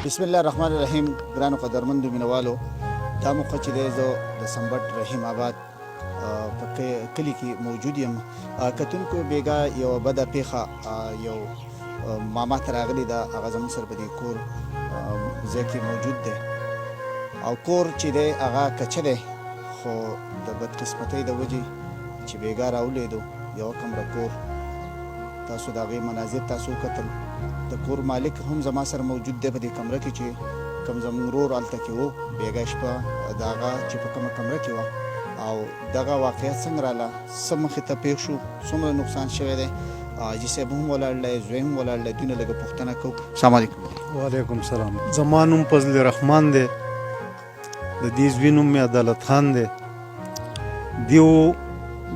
بسم الله الرحمن الرحیم. ګرانو قدرمندو مینوالو، دا موقع چې دی زه د سمبٹ رحیم اباد په کلي کې موجود یم. کتونکو بیګا یو بده پیښه یو ماما ته راغلې ده، هغه زموږ سره په دې کور ځای کې موجود دی او کور چې دی هغه کچه دی، خو د بدقسمتۍ د وجې چې بیګا راولېدو یوه کمره کور. تاسو د هغې مناظر تاسو وکتل. د کور مالک هم زما سره موجود دی په دې کمره کې چې کوم زموږ ورور هلته کې و. بیګا شپه د هغه چې په کومه کمره کې وه او دغه واقعیت څنګه راله، څه مخې ته پېښ شو، څومره نقصان شوی دی. حاجي صاحب هم ولاړ دی، زوی هم ولاړ دی. دوی نه لږه پوښتنه کوو. السلام علیکم. وعلیکم السلام. زما نوم الرحمان دی، د دې زوی نوم مې عدالت خان دی. دیو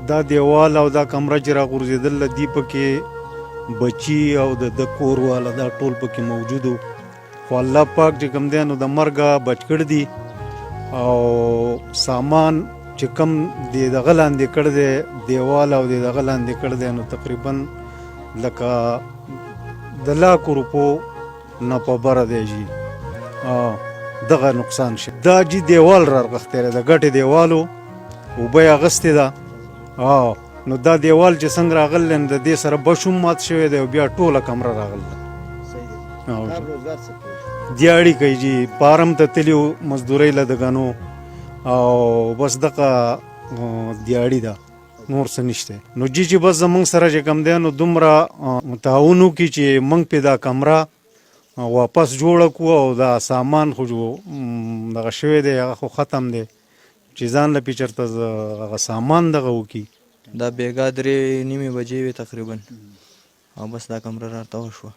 دا دیوال او دا کمره چې راغورځېدل دی پکې بچي او د کور والا دا ټول پکې موجود و، خو الله پاک چې کوم دی نو د مرګه بچ کړ دي او سامان چې کم د دغه لاندې کړ دی، دیوال او د دغه لاندې کړ دی، نو تقریبا لکه د لاکو روپو نه په بره دی جي دغه نقصان شي. دا جي دیوال رارغښتی دی، د ګټې دیوالو اوبه یې اغوستې ده. نو دا دیوال چې څنګه راغلی نو د دې سره بش هم مات شوی دی او بیا ټوله کمره راغله. دیاړي کوي جي، پارم ته تلي و مزدورۍ له د ګنو او بس دغه دیاړي ده، نور څه نشته. نو جي چې بس زمونږ سره چې کوم دی نو دومره تعاون وکړي چې موږ پې دا کمره واپس جوړه کړو او دا سامان خو دغه شوی دی، هغه خو ختم دی چې ځان له پې چېرته هغه سامان دغه وکړي. دا بیګا 3:30 بجې وې تقریبا او بس دا کمره راته وشوه.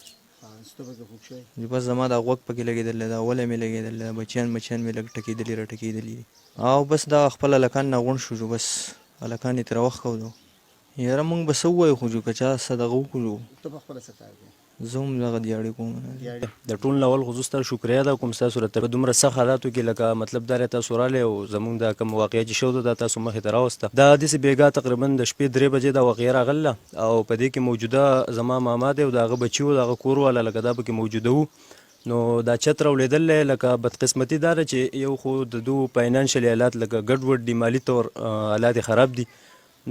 بس زما دا غوږ پکې لګېدلی، دا اوله مې لګېدلی، دا بچیان مې لږ ټکېدلي راټکېدلي او بس دا خپل هلکان نه غونډ شو. بس هلکان یې ترې وښکودو. یاره موږ به څه ووایو خو که چا څه دغه وکړو. زه هم دغه دیاړي کوم. د ټول ناول خو زه ستاسو شکریه ده کوم ستاسو راته په دومره سخت حالاتو کې لکه مطلب دا تاسو راغلی او زموږ دا کوم واقعه چې شوه دا تاسو مخې ته راوسته. دا داسې بیګا تقریبا د شپې 3 بجې دا واقعه راغله او په دې کې موجوده زما ماما دی او د هغه بچي و، د هغه کور والا لکه دا پکې موجوده و. نو دا چت راولېدلی لکه بدقسمتي دا ده چې یو خو د دو فاینانشل حالات لکه ګډوډ دي، مالي طور حالات یې خراب دي.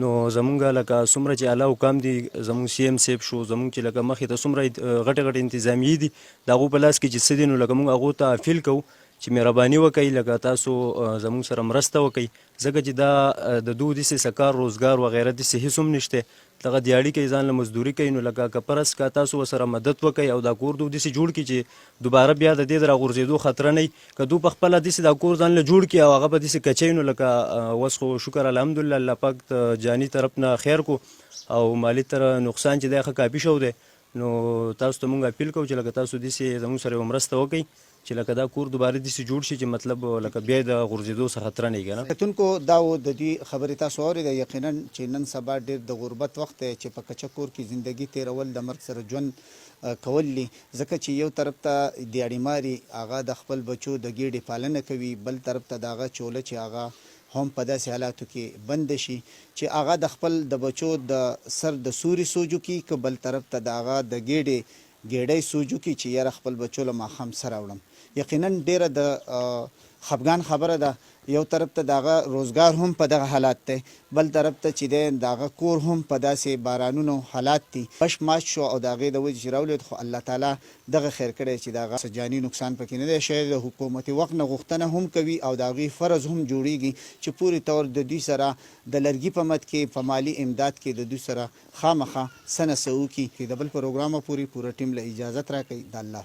نو زمونږ لکه څومره چې اعلی حکام دي، زمونږ سی ایم صاحب شو، زمونږ چې لکه مخې ته څومره غټې غټې انتظامیې دي د هغو په لاس کې چې څه دي، نو لکه موږ هغو ته اپیل کوو چې مهرباني وکئ، لکه تاسو زمونږ سره مرسته وکئ، ځکه چې دا د دو داسې څه کار روزګار وغیره داسې هېڅ هم نشته. دغه دیاړي کوي، ځان له مزدوري کوي. نو لکه که فرض که تاسو ورسره مدد وکئ او دا کور دو داسې جوړ کړي چې دوباره بیا د دې د راغورځېدو خطره نه وي. که دو په خپله داسې دا کور ځان له جوړ کړي او هغه به داسې کچی، نو لکه اوس خو شکر الحمدلله الله پاک جانی طرف نه خیر کو او مالي تر نقصان چې دی ښه کافي شو دی. نو تاسو ته مونږ اپیل کوو چې لکه تاسو داسې زموږ سره یوه مرسته وکئ چې لکه دا کور دوباره داسې جوړ شي چې مطلب لکه بیا د غورځېدو څه خطره نه وي. که نه کتونکو دا و د دوی خبرې تاسو اورېده. یقینا چې نن سبا ډېر د غربت وخت دی چې په کچه کور کې زندګي تېرول د مرګ سره ژوند کول دي، ځکه چې یو طرف ته دیاړي ماري هغه د خپل بچو د ګېډې پالنه کوي، بل طرف ته د هغه چوله چې هغه هم په داسې حالاتو کې بند شي چې هغه د خپل د بچو د سر د سوري سوجو کې، که بل طرف ته د هغه د ګېډۍ سوجو کې چې یاره خپل بچو له ماښام سره وړم. یقینا ډیره د خفګان خبره ده. یو طرف ته دغه روزګار هم په دغه حالات دی، بل طرف ته چې دی دغه کور هم په داسې بارانونو حالات دي. بش مات شو او د هغې د وجې چې راولید، خو الله تعالی دغه خیر کړی چې دغه جاني نقصان پکې نه دی شوی. د حکومتي وخت نه غوښتنه هم کوي او د هغې فرض هم جوړیږي چې پورې طور د دوی سره د لرګي په مد کې په مالي امداد کې د دوی سره خامخا څه نه څه وکړي. د بل پروګرامه پورې پوره ټیم له اجازت راکوي. د الله